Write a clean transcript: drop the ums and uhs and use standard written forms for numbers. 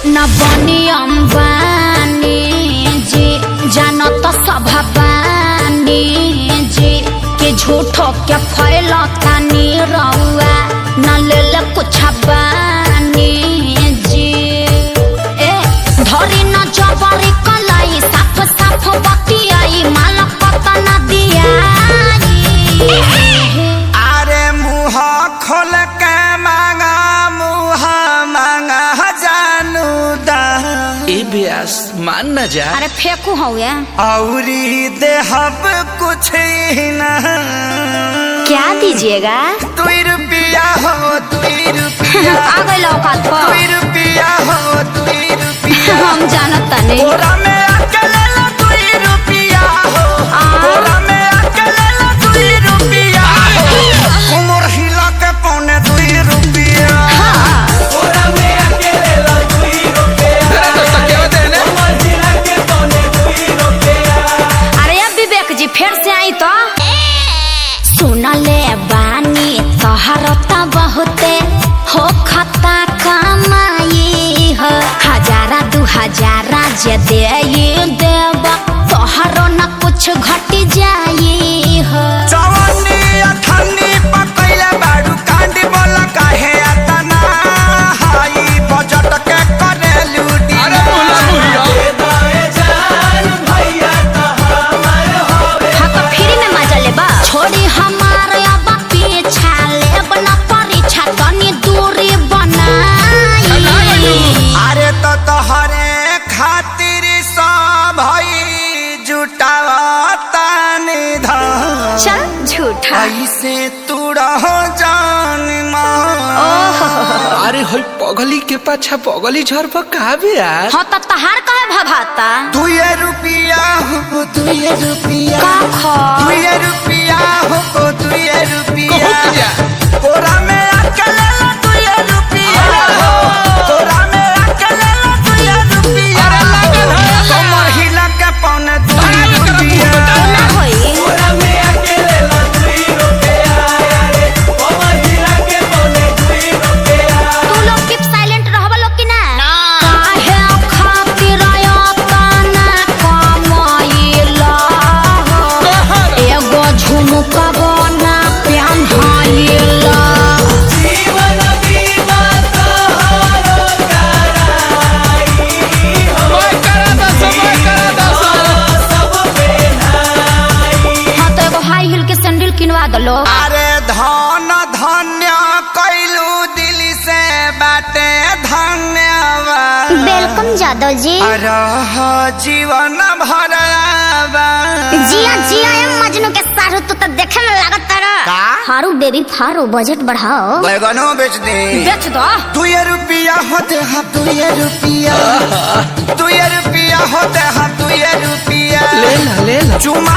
न बनी अंबानी जी जानो तो स्वभावानी जी के झूठो के फैलता नी रउआ न ले ले कुछ बानी जी ए धरी न जबरी कलाई साफ साफ बतियाई माल पता न दिया अरे मुँह खोल के मांगा मुँह मांगा जानू दा ब्यास मान न जा। अरे फेंकू हूँ औरी देहब कुछ ही ना। क्या दीजिएगा? 2 रुपया हो 2 रुपया आ गई औकात पर 2 रुपया हो 2 रुपया हम जानत नहीं बोरा में अकेले 2 रुपया हो बोरा में अकेले 2 रुपया हो उमर हिला के पौने 2 रुपया बोरा में अकेले 2 रुपया उमर हिला के पौने 2 रुपया। अरे अब विवेक जी फिर से आई तो सुन ले बानी तोहर तो बहुते हो खता कमाई हो 1000 2000 जे दे देब तोहरो न कुछ घट जाई हो जवानी अठन्नी पकैले बाडू कांडी बोला काहे अतना हाई बजट के करे लूटी। अरे बोला भैया जान भैया तो हमार होवे हाँ तो फ्री में मजा लेबा छोड़ी हमार अब पीछा लेब न परीक्षा तनी दूरी बनाई। अरे तो तोहरे खातिर सब भई जुटावता निधन चल झूठा ऐसे तू रहो जान मां। अरे होई पगली के पाछा पगली झरब का ब्यास। हाँ तो तहार कहे भभाता 2 रुपया हो 2 रुपया का खा 2 रुपया हो 2 रुपया कहत जा। बोरा में अकेले 2 रुपया हो बोरा में अकेले 2 रुपया कमर हिला के पौने 2 रुपया ना होई बोरा में अकेले 2 रुपया रे कमर हिला के पौने 2 रुपया। तू लोग कीप साइलेंट रहबा लोग की ना काहे खातिर आतना कमाइला एगो झुमका बना पेन्हाइला जीवन बीमा तोहरो कराई हो सब पेन्हाई। हाँ तो एगो हाई हिल के सैंडल किनवा दलो अरे धन धन्य कैलू दिल से बाटे धन्यवाद वेलकम जादव जी रह जीवन भरवा जिया जिया मजनू के सारू तू तो देखे में लागत तारा का? फारू बेबी फारू बजट बढ़ाओ बैगनो बेच दे बेच दो 2 रुपया होते हैं 2 रुपया 2 रुपया होते हैं 2 रुपया ले ला चुमा